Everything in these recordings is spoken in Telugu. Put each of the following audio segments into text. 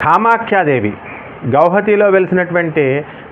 కామాఖ్యాదేవి గౌహతిలో వెలిసినటువంటి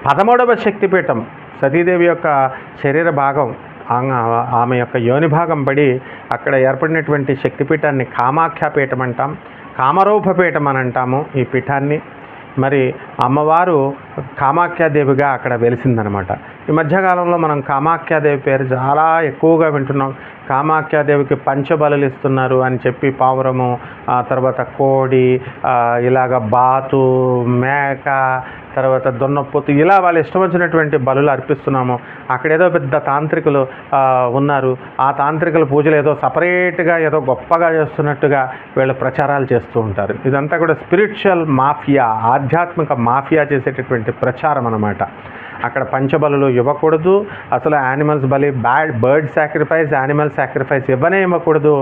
13వ శక్తిపీఠం. సతీదేవి యొక్క శరీర భాగం ఆమె యొక్క యోని భాగం పడి అక్కడ ఏర్పడినటువంటి శక్తిపీఠాన్ని కామాఖ్యాపీఠం అంటాం, కామరూపపీఠం అని అంటాము ఈ పీఠాన్ని. మరి అమ్మవారు కామాఖ్యాదేవిగా అక్కడ వెలిసిందనమాట. ఈ మధ్యకాలంలో మనం కామాఖ్యాదేవి పేరు చాలా ఎక్కువగా వింటున్నాం. కామాఖ్యాదేవికి పంచబలులు ఇస్తున్నారు అని చెప్పి పావురము, తర్వాత కోడి, ఇలాగ బాతు, మేక, తర్వాత దున్నపోతు, ఇలా వాళ్ళు ఇష్టం వచ్చినటువంటి బలులు అర్పిస్తున్నాము. అక్కడ ఏదో పెద్ద తాంత్రికులు ఉన్నారు, ఆ తాంత్రికుల పూజలు ఏదో సపరేట్గా ఏదో గొప్పగా చేస్తున్నట్టుగా వీళ్ళు ప్రచారాలు చేస్తూ ఉంటారు. ఇదంతా కూడా స్పిరిచువల్ మాఫియా, ఆధ్యాత్మిక మాఫియా చేసేటటువంటి ప్రచారం అన్నమాట. అక్కడ పంచబలులు ఇవ్వకూడదు, అసలు యానిమల్స్ బలి, బర్డ్ సాక్రిఫైస్, యానిమల్ సాక్రిఫైస్ ఇవ్వకూడదు.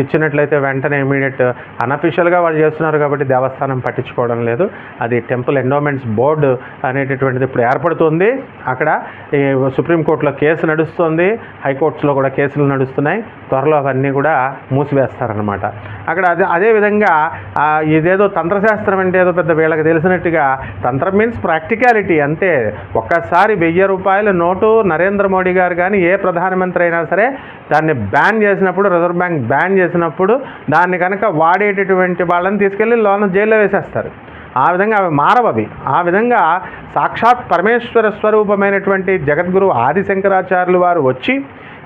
ఇచ్చినట్లయితే వెంటనే ఇమీడియట్ అన్అఫిషియల్గా వాళ్ళు చేస్తున్నారు కాబట్టి దేవస్థానం పట్టించుకోవడం లేదు. అది టెంపుల్ ఎండోమెంట్స్ బోర్డు అనేటటువంటిది ఇప్పుడు ఏర్పడుతుంది. అక్కడ సుప్రీంకోర్టులో కేసు నడుస్తుంది, హైకోర్ట్స్లో కూడా కేసులు నడుస్తున్నాయి. త్వరలో అవన్నీ కూడా మూసివేస్తారనమాట. అక్కడ అదేవిధంగా ఇదేదో తంత్రశాస్త్రం అంటే ఏదో పెద్ద వీళ్ళకి తెలిసినట్టుగా, తంత్రం మీన్స్ ప్రాక్టికాలిటీ అంతే. ఒక్కసారి 1000 రూపాయల నోటు నరేంద్ర మోడీ గారు కానీ ఏ ప్రధానమంత్రి అయినా సరే దాన్ని బ్యాన్ చేసినప్పుడు, రిజర్వ్ బ్యాంక్ బ్యాన్ చేసినప్పుడు దాన్ని కనుక వాడేటటువంటి వాళ్ళని తీసుకెళ్ళి జైల్లో వేసేస్తారు. ఆ విధంగా అవి మారవవి. ఆ విధంగా సాక్షాత్ పరమేశ్వర స్వరూపమైనటువంటి జగద్గురు ఆదిశంకరాచార్యులు వారు వచ్చి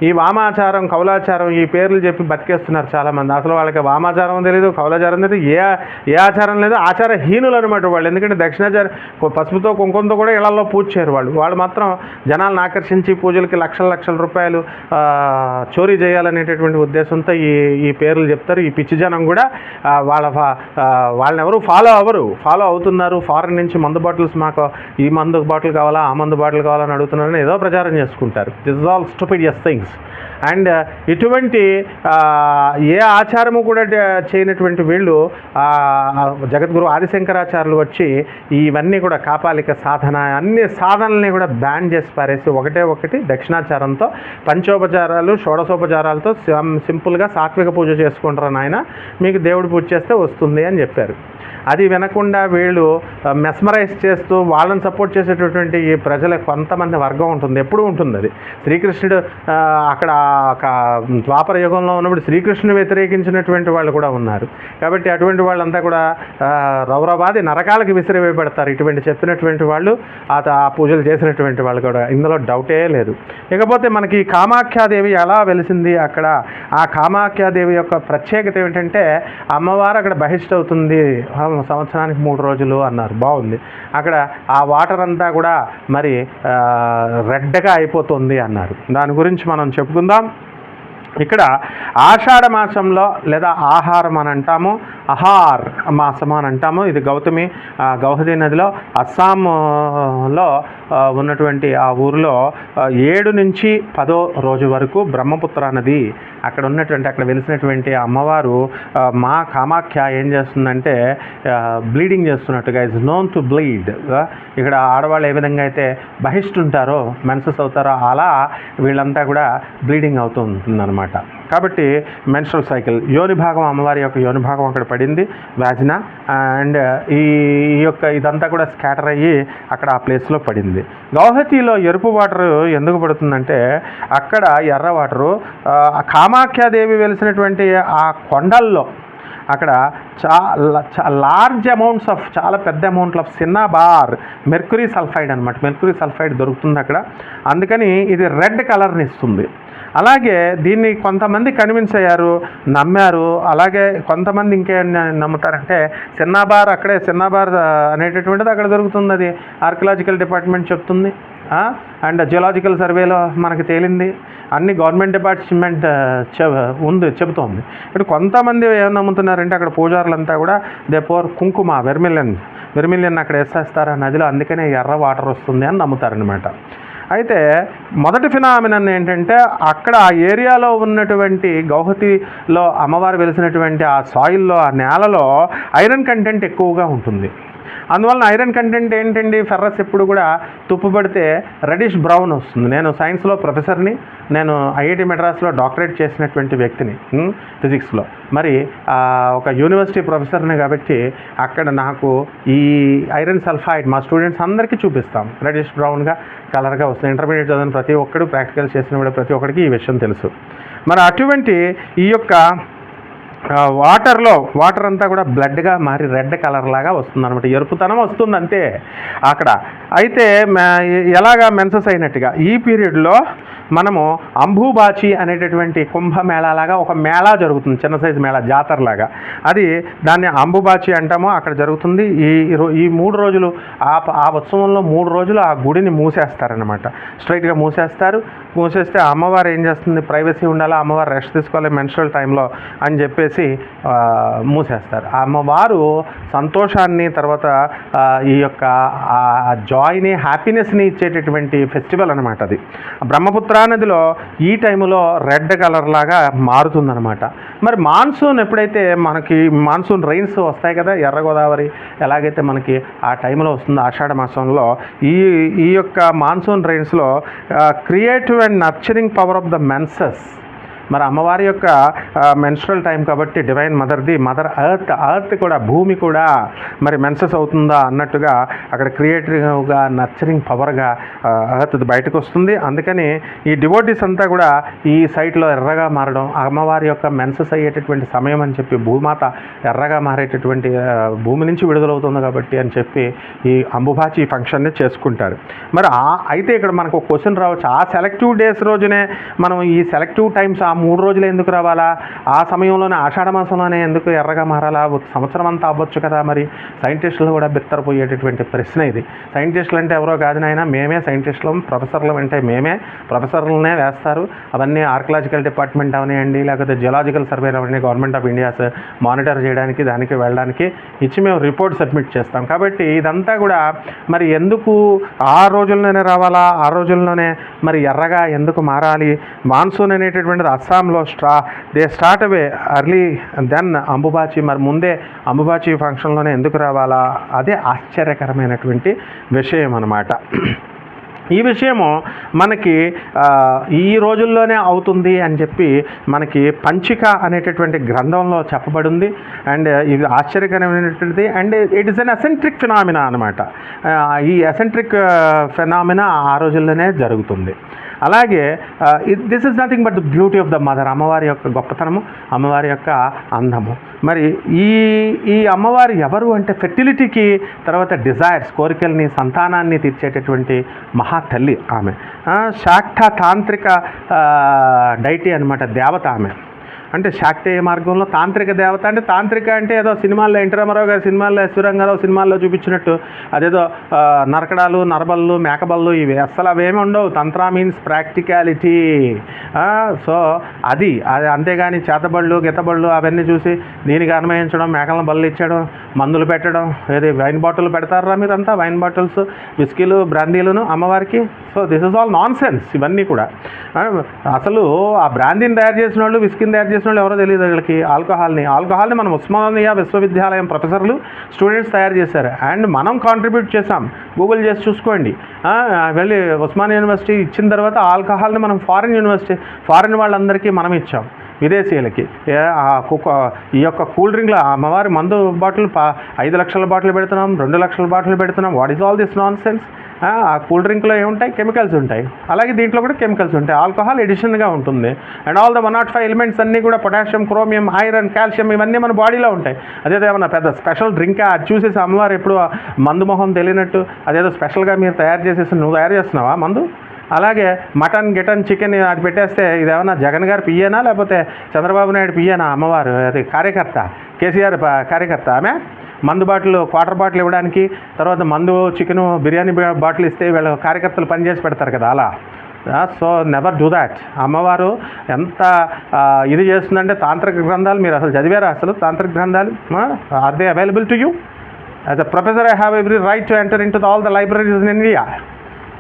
ఈ వామాచారం, కౌలాచారం ఈ పేర్లు చెప్పి బతికేస్తున్నారు చాలామంది. అసలు వాళ్ళకి వామాచారం తెలియదు, కౌలాచారం తెలియదు, ఏ ఆచారం లేదు, ఆచారహీనులు అనమాట వాళ్ళు. ఎందుకంటే దక్షిణాచారం పసుపుతో కుంకుమతో కూడా ఇళ్లలో పూజ చేయరు వాళ్ళు మాత్రం జనాలను ఆకర్షించి పూజలకి లక్షల రూపాయలు చోరీ చేయాలనేటటువంటి ఉద్దేశంతో ఈ పేర్లు చెప్తారు. ఈ పిచ్చి జనం కూడా వాళ్ళని ఎవరు ఫాలో అవుతున్నారు. ఫారెన్ నుంచి మందు బాటిల్స్, మాకు ఈ మందు బాటిల్ కావాలా, ఆ మందు బాటిల్ కావాలని అడుగుతున్నారని ఏదో ప్రచారం చేసుకుంటారు. This is all stupidious things. And ఇటువంటి ఏ ఆచారము కూడా చేయనటువంటి వీళ్ళు జగద్గురు ఆదిశంకరాచార్యులు వచ్చి ఇవన్నీ కూడా కాపాలిక సాధన, అన్ని సాధనల్ని కూడా బ్యాన్ చేసి పారేసి ఒకటి దక్షిణాచారంతో, పంచోపచారాలు, షోడశోపచారాలతో సింపుల్గా సాత్విక పూజ చేసుకుంటారు నాయన, మీకు దేవుడి పూజ చేస్తే వస్తుంది అని చెప్పారు. అది వినకుండా వీళ్ళు మెస్మరైజ్ చేస్తూ వాళ్ళని సపోర్ట్ చేసేటటువంటి ఈ ప్రజల కొంతమంది వర్గం ఉంటుంది, ఎప్పుడూ ఉంటుంది. అది శ్రీకృష్ణుడు అక్కడ ద్వాపర యుగంలో ఉన్నప్పుడు శ్రీకృష్ణుని వ్యతిరేకించినటువంటి వాళ్ళు కూడా ఉన్నారు. కాబట్టి అటువంటి వాళ్ళంతా కూడా రౌరవాది నరకాలకు విసిరివేయబడతారు. ఇటువంటి చెప్పినటువంటి వాళ్ళు, ఆ పూజలు చేసినటువంటి వాళ్ళు కూడా, ఇందులో డౌటే లేదు. ఇకపోతే మనకి కామాఖ్యాదేవి ఎలా వెలిసింది అక్కడ, ఆ కామాఖ్యాదేవి యొక్క ప్రత్యేకత ఏమిటంటే అమ్మవారు అక్కడ బహిష్ఠవుతుంది సంవత్సరానికి 3 రోజులు అన్నారు. బాగుంది. అక్కడ ఆ వాటర్ అంతా కూడా మరి రెడ్గా అయిపోతుంది అన్నారు. దాని గురించి మనం చెప్పుకుందాం. ఇక్కడ ఆషాఢ మాసంలో లేదా ఆహారం అని అంటాము, అహార్ మాసం అని అంటాము. ఇది గౌహతి నదిలో అస్సాంలో ఉన్నటువంటి ఆ ఊరిలో 7 నుంచి 10వ రోజు వరకు బ్రహ్మపుత్ర నది అక్కడ వెలిసినటువంటి అమ్మవారు మా కామాఖ్య ఏం చేస్తుందంటే బ్లీడింగ్ చేస్తున్నట్టుగా, ఇస్ నోన్ టు బ్లీడ్. ఇక్కడ ఆడవాళ్ళు ఏ విధంగా అయితే బహిష్టుంటారో, మెన్సెస్ అవుతారో, అలా వీళ్ళంతా కూడా బ్లీడింగ్ అవుతూ ఉంటుందన్నమాట. కాబట్టి మెన్స్ట్రల్ సైకిల్, యోని భాగం, అమ్మవారి యొక్క యోని భాగం అక్కడ పడింది, వ్యాజినా. అండ్ ఈ యొక్క ఇదంతా కూడా స్కాటర్ అయ్యి అక్కడ ఆ ప్లేస్లో పడింది. గౌహతిలో ఎరుపు వాటర్ ఎందుకు పడుతుందంటే అక్కడ ఎర్ర వాటరు కామాఖ్యాదేవి వెలిసినటువంటి ఆ కొండల్లో అక్కడ లార్జ్ అమౌంట్స్ ఆఫ్, చాలా పెద్ద అమౌంట్ ఆఫ్ సిన్నాబార్, మెర్క్యూరీ సల్ఫైడ్ అనమాట. మెర్క్యూరీ సల్ఫైడ్ దొరుకుతుంది అక్కడ. అందుకని ఇది రెడ్ కలర్ని ఇస్తుంది. అలాగే దీన్ని కొంతమంది కన్విన్స్ అయ్యారు, నమ్మారు. అలాగే కొంతమంది ఇంకేం నమ్ముతారంటే సిన్నాబార్ అనేటటువంటిది అక్కడ దొరుకుతుంది. అది ఆర్కియలాజికల్ డిపార్ట్మెంట్ చెప్తుంది. అండ్ జియోలాజికల్ సర్వేలో మనకి తేలింది. అన్ని గవర్నమెంట్ డిపార్ట్మెంట్ చెబుతోంది. ఇక్కడ కొంతమంది ఏం నమ్ముతున్నారంటే అక్కడ పూజారులంతా కూడా దేపోర్ కుంకుమ, వెర్మిలియన్ అక్కడ వేసేస్తారు ఆ నదిలో, అందుకనే ఎర్ర వాటర్ వస్తుంది అని నమ్ముతారనమాట. అయితే మొదటి ఫినామినన్ ఏంటంటే అక్కడ ఆ ఏరియాలో ఉన్నటువంటి గౌహతిలో అమ్మవారు వెలిసినటువంటి ఆ సాయిల్లో, ఆ నేలలో ఐరన్ కంటెంట్ ఎక్కువగా ఉంటుంది. అందువలన ఐరన్ కంటెంట్ ఏంటండి, ఫెర్రస్ ఎప్పుడు కూడా తుప్పు పడితే రెడిష్ బ్రౌన్ వస్తుంది. నేను సైన్స్లో ప్రొఫెసర్ని, నేను ఐఐటి మెడ్రాస్లో డాక్టరేట్ చేసినటువంటి వ్యక్తిని ఫిజిక్స్లో. మరి ఒక యూనివర్సిటీ ప్రొఫెసర్ని కాబట్టి అక్కడ నాకు ఈ ఐరన్ సల్ఫైడ్ మా స్టూడెంట్స్ అందరికీ చూపిస్తాం, రెడిష్ బ్రౌన్గా కలర్గా వస్తుంది. ఇంటర్మీడియట్ చదివిన ప్రతి ఒక్కరు, ప్రాక్టికల్ చేసిన ప్రతి ఒక్కరికి ఈ విషయం తెలుసు. మరి అటువంటి ఈ యొక్క వాటర్ అంతా కూడా బ్లడ్గా మారి రెడ్ కలర్ లాగా వస్తుంది అనమాట, ఎరుపుతనం వస్తుంది అంతే అక్కడ. అయితే ఎలాగా మెన్సెస్ అయినట్టుగా ఈ పీరియడ్లో మనము అంబుబాచి అనేటటువంటి కుంభమేళాలాగా ఒక మేళా జరుగుతుంది, చిన్న సైజు మేళా, జాతరలాగా. అది దాన్ని అంబుబాచి అంటాము, అక్కడ జరుగుతుంది. ఈ 3 రోజులు ఆ ఉత్సవంలో 3 రోజులు ఆ గుడిని మూసేస్తారనమాట, స్ట్రైట్గా మూసేస్తే అమ్మవారు ఏం చేస్తుంది, ప్రైవసీ ఉండాలా, అమ్మవారు రెస్ట్ తీసుకోవాలి మెన్స్ట్రల్ టైంలో అని చెప్పేసి మూసేస్తారు. అమ్మవారు సంతోషాన్ని, తర్వాత ఈ యొక్క జాయ్ని, హ్యాపీనెస్ని ఇచ్చేటటువంటి ఫెస్టివల్ అనమాట అది. బ్రహ్మపుత్ర నదిలో ఈ టైంలో రెడ్ కలర్ లాగా మారుతుందనమాట. మరి మాన్సూన్ ఎప్పుడైతే మనకి మాన్సూన్ రైన్స్ వస్తాయి కదా, ఎర్ర గోదావరి ఎలాగైతే మనకి ఆ టైంలో వస్తుందో ఆషాఢ మాసంలో, ఈ యొక్క మాన్సూన్ రైన్స్లో creative and nurturing power of the menses, మరి అమ్మవారి యొక్క మెన్స్ట్రల్ టైం కాబట్టి డివైన్ మదర్ ఎర్త్ కూడా, భూమి కూడా మరి మెన్సెస్ అవుతుందా అన్నట్టుగా అక్కడ క్రియేటివ్గా నర్చరింగ్ పవర్గా ఎర్త్ బయటకు వస్తుంది. అందుకని ఈ డివోటీస్ అంతా కూడా ఈ సైట్లో ఎర్రగా మారడం, అమ్మవారి యొక్క మెన్సెస్ అయ్యేటటువంటి సమయం అని చెప్పి, భూమాత ఎర్రగా మారేటటువంటి భూమి నుంచి విడుదలవుతుంది కాబట్టి అని చెప్పి ఈ అంబుబాచి ఫంక్షన్ని చేసుకుంటారు. మరి అయితే ఇక్కడ మనకు ఒక క్వశ్చన్ రావచ్చు, ఆ సెలెక్టివ్ డేస్ రోజునే మనం ఈ సెలెక్టివ్ టైమ్స్ ఆ 3 రోజులు ఎందుకు రావాలా, ఆ సమయంలోనే ఆషాఢ మాసంలోనే ఎందుకు ఎర్రగా మారాలా, సంవత్సరం అంతా అవ్వచ్చు కదా. మరి సైంటిస్టులు కూడా బిత్తరపోయేటటువంటి ప్రశ్న ఇది. సైంటిస్టులు అంటే ఎవరో కాదు నాయన, మేమే సైంటిస్టులం, ప్రొఫెసర్లు అంటే మేమే, ప్రొఫెసర్లనే వేస్తారు. అవన్నీ ఆర్కియలాజికల్ డిపార్ట్మెంట్ అవనివ్వండి, లేకపోతే జియోలాజికల్ సర్వే అవన్నీ గవర్నమెంట్ ఆఫ్ ఇండియాస్ మానిటర్ చేయడానికి, దానికి వెళ్ళడానికి ఇచ్చి మేము రిపోర్ట్ సబ్మిట్ చేస్తాం. కాబట్టి ఇదంతా కూడా మరి ఎందుకు ఆ రోజుల్లోనే రావాలా, ఆ రోజుల్లోనే మరి ఎర్రగా ఎందుకు మారాలి. మాన్సూన్ అనేటటువంటిది అస్సాంలో దే స్టార్ట్ అవే అర్లీ దెన్ అంబుబాచి, మరి ముందే అంబుబాచి ఫంక్షన్లోనే ఎందుకు రావాలా, అదే ఆశ్చర్యకరమైనటువంటి విషయం అన్నమాట. ఈ విషయము మనకి ఈ రోజుల్లోనే అవుతుంది అని చెప్పి మనకి పంచిక అనేటటువంటి గ్రంథంలో చెప్పబడింది. అండ్ ఇది ఆశ్చర్యకరమైనటువంటిది. And it is an eccentric phenomena అనమాట. ఈ ఎసెంట్రిక్ ఫినామినా ఆ రోజుల్లోనే జరుగుతుంది. అలాగే this is nothing but the beauty of the mother, అమ్మవారి యొక్క గొప్పతనము, అమ్మవారి యొక్క అందము. మరి ఈ అమ్మవారు ఎవరు అంటే ఫెర్టిలిటీకి, తర్వాత డిజైర్స్, కోరికల్ని, సంతానాన్ని తీర్చేటటువంటి మహా తల్లి ఆమె. శాక్త తాంత్రిక డైటీ అనమాట, దేవత ఆమె. అంటే శాక్తేయ మార్గంలో తాంత్రిక దేవత. అంటే తాంత్రిక అంటే ఏదో సినిమాల్లో ఎన్టీ రామారావు గారి సినిమాల్లో, ఎస్వి రంగారావు సినిమాల్లో చూపించినట్టు అదేదో నరకడాలు, నరబళ్ళు, మేకబళ్ళు, ఇవి అస్సలు అవేమి ఉండవు. తంత్ర మీన్స్ ప్రాక్టికాలిటీ. సో అది అంతేగాని చేతబళ్ళు, గితబళ్ళు అవన్నీ చూసి దీనికి అన్వయించడం, మేకలను బళ్ళు ఇచ్చడం, మందులు పెట్టడం, ఏది వైన్ బాటిల్ పెడతారా మీరంతా, వైన్ బాటిల్స్, విస్కీలు, బ్రాందీలను అమ్మవారికి. So this is all non sense ఇవన్నీ కూడా. అసలు ఆ బ్రాందీని తయారు చేసిన వాళ్ళు, విస్కీని తయారు చేసిన వాళ్ళు ఎవరో తెలియదు వీళ్ళకి. ఆల్కహాల్ని మనం ఉస్మానియా విశ్వవిద్యాలయం ప్రొఫెసర్లు, స్టూడెంట్స్ తయారు చేశారు. అండ్ మనం కాంట్రిబ్యూట్ చేసాం, గూగుల్ చేసి చూసుకోండి. వెళ్ళి ఉస్మానియా యూనివర్సిటీ ఇచ్చిన తర్వాత ఆల్కహాల్ని మనం ఫారిన్ వాళ్ళందరికీ మనం ఇచ్చాం, విదేశీయులకి. ఈ యొక్క కూల్ డ్రింక్లో అమ్మవారి మందు బాటిల్ 5 లక్షల బాటిల్ పెడుతున్నాం, 2 లక్షల బాటిల్ పెడుతున్నాం. What is all this non sense? ఆ కూల్ డ్రింక్లో ఏముంటాయి, కెమికల్స్ ఉంటాయి. అలాగే దీంట్లో కూడా కెమికల్స్ ఉంటాయి. ఆల్కహాల్ ఎడిషన్గా ఉంటుంది. అండ్ ఆల్ ద 105 ఎలిమెంట్స్ అన్నీ కూడా పొటాషియం, క్రోమియం, ఐరన్, కాల్షియం ఇవన్నీ మన బాడీలో ఉంటాయి. అదేదో ఏమన్నా పెద్ద స్పెషల్ డ్రింక్ అది చూసేసి అమ్మవారు ఎప్పుడు మందు మొహం తెలియనట్టు అదేదో స్పెషల్గా మీరు తయారు చేసేసి నువ్వు తయారు చేస్తున్నావా మందు? అలాగే మటన్, చికెన్ అది పెట్టేస్తే ఇదేమన్నా జగన్ గారు పియ్యేనా, లేకపోతే చంద్రబాబు నాయుడు పియ్యేనా అమ్మవారు? అది కార్యకర్త, కేసీఆర్ కార్యకర్త ఆమె. మందు బాటిల్, క్వార్టర్ బాటిల్ ఇవ్వడానికి, తర్వాత మందు, చికెను, బిర్యానీ బాటిల్ ఇస్తే వీళ్ళ కార్యకర్తలు పనిచేసి పెడతారు కదా అలా. So never do that. అమ్మవారు ఎంత ఇది చేస్తుందంటే, తాంత్రిక గ్రంథాలు మీరు అసలు చదివారా? అసలు తాంత్రిక గ్రంథాలు are they available to you? As a professor I have every right to enter in to all the libraries in India.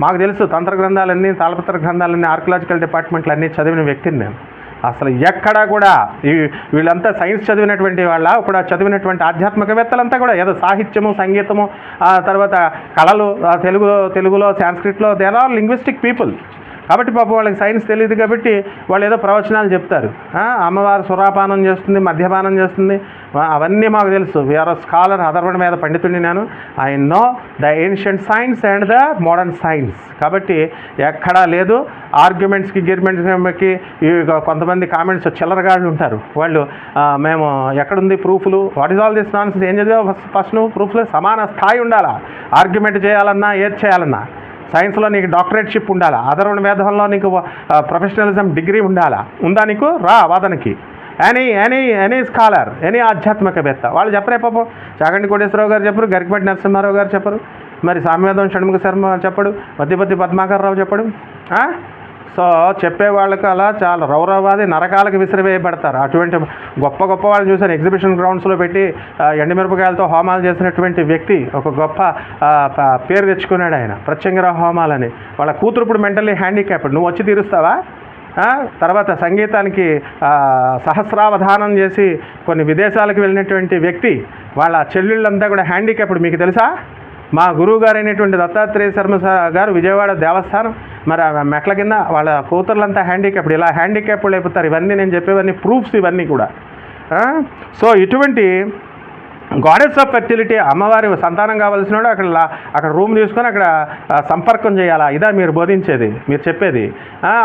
మాకు తెలుసు తంత్ర గ్రంథాలన్నీ, తాళపత్ర గ్రంథాలన్నీ, ఆర్కియలాజికల్ డిపార్ట్మెంట్లు అన్నీ చదివిన వ్యక్తిని నేను. అసలు ఎక్కడా కూడా వీళ్ళంతా సైన్స్ చదివినటువంటి వాళ్ళ ఇప్పుడు చదివినటువంటి ఆధ్యాత్మికవేత్తలంతా కూడా ఏదో సాహిత్యము, సంగీతము, తర్వాత కళలు, తెలుగులో సాంస్క్రిట్లో they are all linguistic people. కాబట్టి పాపం వాళ్ళకి సైన్స్ తెలియదు కాబట్టి వాళ్ళు ఏదో ప్రవచనాలు చెప్తారు. అమ్మవారు సురాపానం చేస్తుంది, మద్యపానం చేస్తుంది, అవన్నీ మాకు తెలుసు. వీఆర్ స్కాలర్, అథర్వణ మీద పండితుడిని నేను. I know the ancient science and the modern science. కాబట్టి ఎక్కడా లేదు ఆర్గ్యుమెంట్స్కి కొంతమంది కామెంట్స్ చిల్లరగాళ్ళు ఉంటారు. వాళ్ళు మేము ఎక్కడుంది ప్రూఫ్లు, what is all this nonsense, ఏం చదివా ఫస్ట్ నువ్వు ప్రూఫ్లు. సమాన స్థాయి ఉండాలా ఆర్గ్యుమెంట్ చేయాలన్నా, ఏది చేయాలన్నా. సైన్స్లో నీకు డాక్టరేట్షిప్ ఉండాలా, అథర్వణ వేదంలో నీకు ప్రొఫెషనలిజం డిగ్రీ ఉండాలా, ఉందా నీకు? రా వాదనకి. ఎనీ స్కాలర్, ఎనీ ఆధ్యాత్మికవేత్త వాళ్ళు చెప్పరే పాపం. చాగంటి కోటేశ్వరరావు గారు చెప్పరు, గరికపాటి నరసింహారావు గారు చెప్పరు, మరి సామ్యవేదం షణ్ముఖ శర్మ చెప్పడు, మధ్యపతి పద్మాకర్రావు చెప్పడు. సో చెప్పేవాళ్ళకి అలా చాలా రౌరవాది నరకాలకు విసిరివేయబడతారు. అటువంటి గొప్ప గొప్ప వాళ్ళని చూశాను ఎగ్జిబిషన్ గ్రౌండ్స్లో పెట్టి ఎండుమిరపకాయలతో హోమాలు చేసినటువంటి వ్యక్తి, ఒక గొప్ప పేరు తెచ్చుకున్నాడు ఆయన, ప్రత్యంగర హోమాలని. వాళ్ళ కూతురు ఇప్పుడు మెంటల్లీ హ్యాండిక్యాప్డ్, నువ్వు వచ్చి తీరుస్తావా? తర్వాత సంగీతానికి సహస్రావధానం చేసి కొన్ని విదేశాలకు వెళ్ళినటువంటి వ్యక్తి, వాళ్ళ చెల్లెళ్ళంతా కూడా హ్యాండిక్యాప్డ్. మీకు తెలుసా? మా గురువు గారు అయినటువంటి దత్తాత్రేయ శర్మ గారు విజయవాడ దేవస్థానం, మరి మెట్ల కింద వాళ్ళ కూతుర్లంతా హ్యాండిక్యాప్డ్. ఇలా హ్యాండిక్యాప్డ్ అయిపోతారు. ఇవన్నీ నేను చెప్పేవన్నీ ప్రూఫ్స్, ఇవన్నీ కూడా. సో ఇటువంటి గాడెస్ ఆఫ్ ఫెర్టిలిటీ, అమ్మవారి సంతానం కావాల్సినోడు అక్కడ రూమ్ తీసుకొని అక్కడ సంపర్కం చేయాలా? ఇదా మీరు బోధించేది, మీరు చెప్పేది?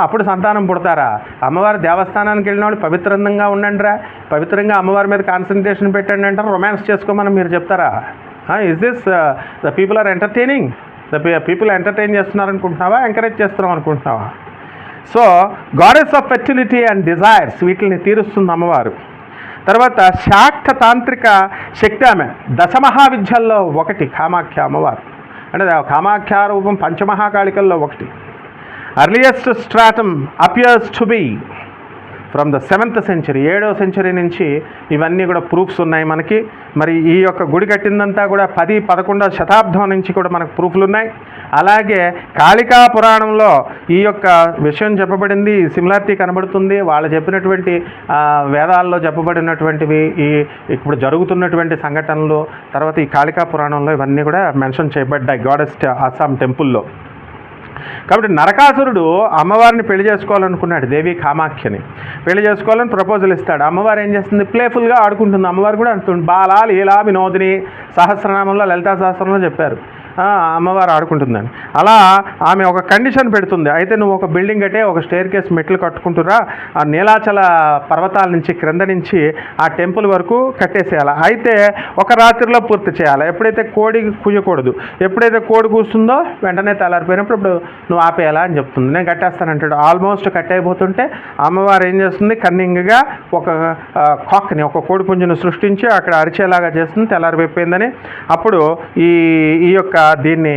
అప్పుడు సంతానం పుడతారా? అమ్మవారి దేవస్థానానికి వెళ్ళినవాడు పవిత్రంగా ఉండండిరా, పవిత్రంగా అమ్మవారి మీద కాన్సన్ట్రేషన్ పెట్టండి అంటారు, రొమాన్స్ చేసుకోమని మీరు చెప్తారా? Is this the people are entertaining? The people entertain చేస్తున్నారు అనుకుంటున్నావా, ఎంకరేజ్ చేస్తున్నాం అనుకుంటున్నావా? So goddess of fertility and desires, వీటిని తీరుస్తుంది అమ్మవారు. తర్వాత శాక్త తాంత్రిక శక్తి ఆమె. దశమహావిద్యల్లో ఒకటి కామాఖ్య అమ్మవారు. అంటే కామాఖ్య రూపం పంచమహాకాళికల్లో ఒకటి. Earliest stratum appears to be from the 7th century, 7వ సెంచరీ నుంచి ఇవన్నీ కూడా ప్రూఫ్స్ ఉన్నాయి మనకి. మరి ఈ యొక్క గుడి కట్టిందంతా కూడా 10-11వ శతాబ్దం నుంచి కూడా మనకు ప్రూఫ్లు ఉన్నాయి. అలాగే కాళికా పురాణంలో ఈ యొక్క విషయం చెప్పబడింది, సిమిలారిటీ కనబడుతుంది. వాళ్ళు చెప్పినటువంటి వేదాల్లో చెప్పబడినటువంటివి, ఈ ఇప్పుడు జరుగుతున్నటువంటి సంఘటనలు, తర్వాత ఈ కాళికా పురాణంలో ఇవన్నీ కూడా మెన్షన్ చేయబడ్డాయి గాడెస్ అస్సాం టెంపుల్లో. కాబట్టి నరకాసురుడు అమ్మవారిని పెళ్లి చేసుకోవాలనుకున్నాడు, దేవి కామాఖ్యని పెళ్లి చేసుకోవాలని ప్రపోజల్ ఇస్తాడు. అమ్మవారు ఏం చేస్తుంది? ప్లేఫుల్గా ఆడుకుంటుంది. అమ్మవారు కూడా అంటుంది, బాలా లీలా వినోదిని సహస్రనామంలో, లలితా సహస్రంలో చెప్పారు అమ్మవారు ఆడుకుంటుందని. అలా ఆమె ఒక కండిషన్ పెడుతుంది, అయితే నువ్వు ఒక బిల్డింగ్ కట్టే, ఒక స్టేర్ కేస్ మెట్లు కట్టుకుంటురా, ఆ నీలాచల పర్వతాల నుంచి క్రింద నుంచి ఆ టెంపుల్ వరకు కట్టేసేయాలి. అయితే ఒక రాత్రిలో పూర్తి చేయాలి. ఎప్పుడైతే కోడి కూయకూడదు, ఎప్పుడైతే కోడి కూస్తుందో వెంటనే తెల్లారిపోయినప్పుడు ఇప్పుడు నువ్వు ఆపేయాలా అని చెప్తుంది. నేను కట్టేస్తానంటాడు. ఆల్మోస్ట్ కట్టయిపోతుంటే అమ్మవారు ఏం చేస్తుంది? కన్నింగ్గా ఒక కాక్ని, ఒక కోడి పుంజును సృష్టించి అక్కడ అరిచేలాగా చేస్తుంది, తెల్లారిపోయిందని. అప్పుడు ఈ యొక్క దీన్ని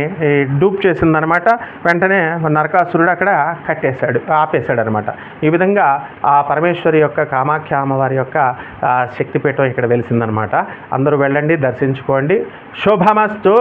డూప్ చేసిందనమాట. వెంటనే నరకాసురుడు అక్కడ ఆపేశాడు అనమాట. ఈ విధంగా ఆ పరమేశ్వరి యొక్క కామాఖ్య అమ్మవారి యొక్క శక్తిపీఠం ఇక్కడ వెలిసిందనమాట. అందరూ వెళ్ళండి, దర్శించుకోండి. శుభమస్తు.